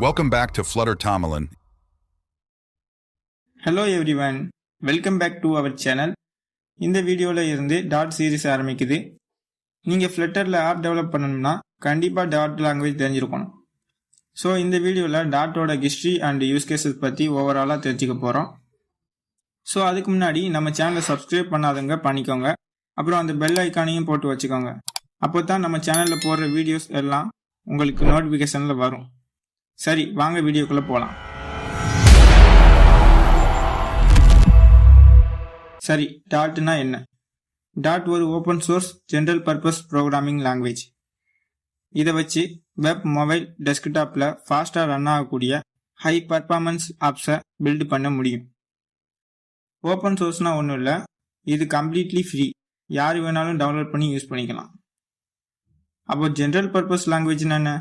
Welcome back to Flutter Tamalan. Hello everyone, welcome back to our channel. இந்த வீடியோல இருந்து dot series ஆரம்பிக்குது. நீங்க ஃப்ளட்டர்ல ஆப் டெவலப் பண்ணணும்னா கண்டிப்பா டாட் லாங்குவேஜ் தெரிஞ்சிருக்கணும். ஸோ இந்த வீடியோல டாட்டோட ஹிஸ்ட்ரி அண்ட் யூஸ் கேசஸ் பத்தி ஓவராலா தெரிஞ்சுக்க போறோம். ஸோ அதுக்கு முன்னாடி நம்ம சேனலை சப்ஸ்கிரைப் பண்ணாதவங்க பண்ணிக்கோங்க. அப்புறம் அந்த பெல் ஐக்கானையும் போட்டு வச்சுக்கோங்க. அப்போ தான் நம்ம சேனல்ல போடுற வீடியோஸ் எல்லாம் உங்களுக்கு நோட்டிபிகேஷன்ல வரும். சரி, வாங்க வீடியோக்குள்ள போலாம். சரி, டாட்னா என்ன? டாட் ஒரு open source general purpose programming language. இதை வச்சு வெப், மொபைல், டெஸ்க்டாப்ல ஃபாஸ்டா ரன் ஆகக்கூடிய ஹை பர்ஃபார்மன்ஸ் ஆப்ஸை பில்ட் பண்ண முடியும். ஓப்பன் சோர்ஸ்னா ஒன்றும் இல்லை, இது கம்ப்ளீட்லி ஃப்ரீ, யார் வேணாலும் டவுன்லோட் பண்ணி யூஸ் பண்ணிக்கலாம். அப்போ ஜெனரல் பர்பஸ் லாங்குவேஜ்னா என்ன?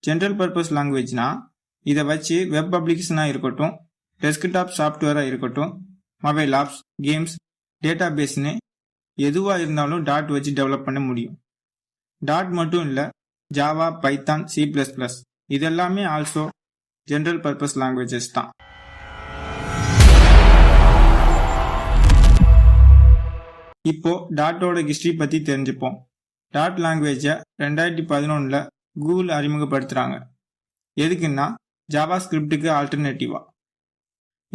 ஜெனரல் பர்பஸ் லாங்குவேஜ்னா இதை வச்சு வெப் அப்ளிகேஷனாக இருக்கட்டும், டெஸ்க்டாப் சாஃப்ட்வேராக இருக்கட்டும், மொபைல் ஆப்ஸ், கேம்ஸ், டேட்டா பேஸ்னு எதுவாக இருந்தாலும் டாட் வச்சு டெவலப் பண்ண முடியும். டாட் மட்டும் இல்லை, ஜாவா, பைத்தான், C++, இதெல்லாமே ஆல்சோ ஜெனரல் பர்பஸ் லாங்குவேஜஸ் தான். இப்போ டாட்டோட ஹிஸ்டரி பற்றி தெரிஞ்சுப்போம். டாட் லாங்குவேஜை 2011 கூகுள் அறிமுகப்படுத்துகிறாங்க. எதுக்குன்னா ஜாவா ஸ்கிரிப்டுக்கு ஆல்டர்னேட்டிவா.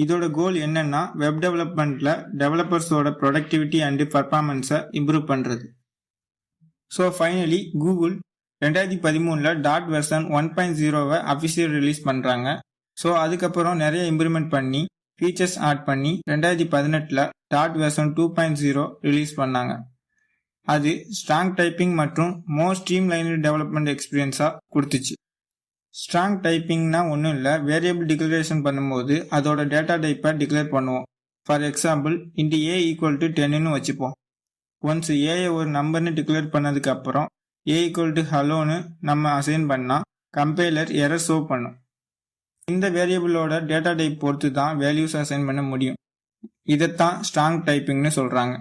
இதோட கோல் என்னன்னா வெப் டெவலப்மெண்ட்ல டெவலப்பர்ஸோட ப்ரொடக்டிவிட்டி அண்ட் பர்ஃபார்மன்ஸை இம்ப்ரூவ் பண்ணுறது. So finally Google 2013 dot version 1.0 official release பண்ணுறாங்க. ஸோ அதுக்கப்புறம் நிறைய இம்ப்ரூவ்மெண்ட் பண்ணி ஃபீச்சர்ஸ் ஆட் பண்ணி 2018 டாட் வெர்ஷன் 2.0 ரிலீஸ் பண்ணாங்க. அது ஸ்ட்ராங் டைப்பிங் மற்றும் மோர் ஸ்ட்ரீம்லைன்டு டெவலப்மெண்ட் எக்ஸ்பீரியன்ஸாக கொடுத்துச்சு. ஸ்ட்ராங் டைப்பிங்னா ஒன்றும் இல்லை, வேரியபிள் டிக்ளரேஷன் பண்ணும்போது அதோட டேட்டா டைப்பை டிக்ளேர் பண்ணுவோம். ஃபார் எக்ஸாம்பிள், இன்ட்டு A = 10ன்னு வச்சுப்போம். ஒன்ஸ் ஏயை ஒரு நம்பர்னு டிக்ளேர் பண்ணதுக்கு அப்புறம் A = helloன்னு நம்ம அசைன் பண்ணால் கம்பைலர் எரர் ஷோ பண்ணும். இந்த வேரியபிளோட டேட்டா டைப் பொறுத்து தான் வேல்யூஸ் அசைன் பண்ண முடியும். இதைத்தான் ஸ்ட்ராங் டைப்பிங்னு சொல்கிறாங்க.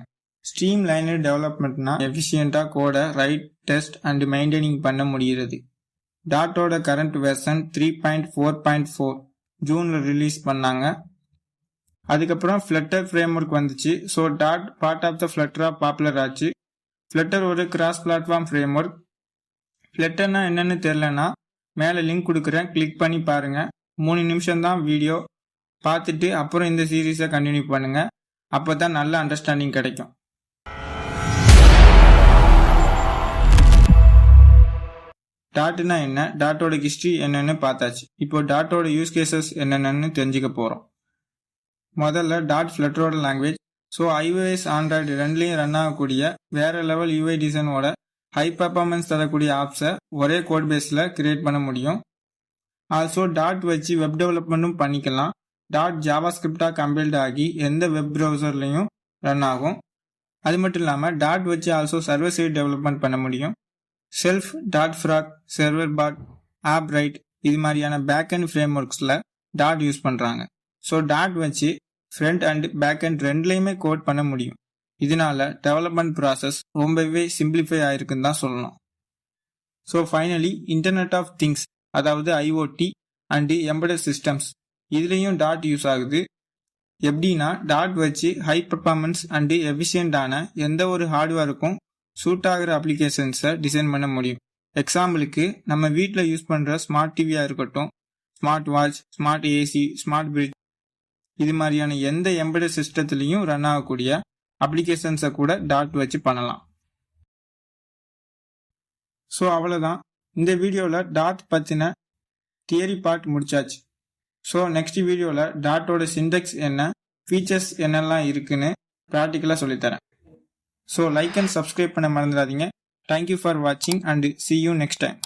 ஸ்ட்ரீம் லைனு டெவலப்மெண்ட்னா எஃபிஷியண்டாக கோடை ரைட், டெஸ்ட் அண்ட் மெயின்டைனிங் பண்ண முடிகிறது. டாட்டோட கரண்ட் வெர்ஷன் 3.4.4 ஜூனில் ரிலீஸ் பண்ணாங்க. அதுக்கப்புறம் ஃப்ளட்டர் ஃப்ரேம் ஒர்க் வந்துச்சு. ஸோ டாட் பார்ட் ஆஃப் த ஃப்ளட்டராக பாப்புலர் ஆச்சு. ஃப்ளட்டர் ஒரு கிராஸ் பிளாட்ஃபார்ம் ஃப்ரேம் ஒர்க். ஃப்ளட்டர்னா என்னன்னு தெரிலனா மேலே லிங்க் கொடுக்குறேன், கிளிக் பண்ணி பாருங்கள். 3 நிமிஷம் தான் வீடியோ, பார்த்துட்டு அப்புறம் இந்த சீரீஸை கண்டினியூ பண்ணுங்கள். அப்போ தான் நல்ல அண்டர்ஸ்டாண்டிங் கிடைக்கும். டாட்னா என்ன, டாட்டோட ஹிஸ்ட்ரி என்னன்னு பார்த்தாச்சு. இப்போ டாட்டோட யூஸ் கேசஸ் என்னென்னு தெரிஞ்சுக்க போகிறோம். முதல்ல டாட் ஃப்ளட்டரோட லாங்குவேஜ். ஸோ iOS, ஆண்ட்ராய்டு ரெண்டுலேயும் ரன் ஆகக்கூடிய வேற லெவல் UI டிசைனோட ஹை பர்ஃபார்மன்ஸ் தரக்கூடிய ஆப்ஸை ஒரே கோட் பேஸில் கிரியேட் பண்ண முடியும். ஆல்சோ டாட் வச்சு வெப் டெவலப்மெண்ட்டும் பண்ணிக்கலாம். டாட் ஜாவா ஸ்கிரிப்டாக கம்பைல்ட் ஆகி எந்த வெப் ப்ரௌசர்லையும் ரன் ஆகும். அது மட்டும் இல்லாமல் டாட் வச்சு ஆல்சோ சர்வர் சைட் டெவலப்மெண்ட் பண்ண முடியும். செல்ஃப், டாட் Frog, Serverpod, Appwrite, இது மாதிரியான பேக் அண்ட் ஃப்ரேம் ஒர்க்ஸில் டாட் யூஸ் பண்ணுறாங்க. ஸோ டாட் வச்சு ஃப்ரண்ட் அண்ட் பேக் அண்ட் ரெண்டுலேயுமே கோட் பண்ண முடியும். இதனால டெவலப்மெண்ட் ப்ராசஸ் ரொம்பவே சிம்பிளிஃபை ஆயிருக்குன்னு தான் சொல்லணும். So finally internet of things, அதாவது IoT அண்ட் எம்பெடட் சிஸ்டம்ஸ், இதுலேயும் டாட் யூஸ் ஆகுது. எப்படின்னா டாட் வச்சு ஹை பர்ஃபார்மன்ஸ் அண்ட் எஃபிஷியண்டான எந்த ஒரு ஹார்ட்வேருக்கும் சூட் ஆகிற அப்ளிகேஷன்ஸை டிசைன் பண்ண முடியும். எக்ஸாம்பிளுக்கு நம்ம வீட்டில் யூஸ் பண்ணுற ஸ்மார்ட் டிவியாக இருக்கட்டும், smart watch, smart AC, smart fridge, இது மாதிரியான எந்த எம்பெடட் சிஸ்டத்துலையும் ரன் ஆகக்கூடிய அப்ளிகேஷன்ஸை கூட டாட் வச்சு பண்ணலாம். ஸோ அவ்வளோதான், இந்த வீடியோவில் டாட் பற்றின தியரி பார்ட் முடிச்சாச்சு. ஸோ நெக்ஸ்ட் வீடியோவில் டாட்டோட சிண்டெக்ஸ் என்ன, ஃபீச்சர்ஸ் என்னெல்லாம் இருக்குன்னு ப்ராக்டிக்கலாக சொல்லித்தரேன். ஸோ லைக் அண்ட் சப்ஸ்கிரைப் பண்ண மறந்துடாதீங்க. தேங்க்யூ ஃபார் வாட்சிங் and see you next time.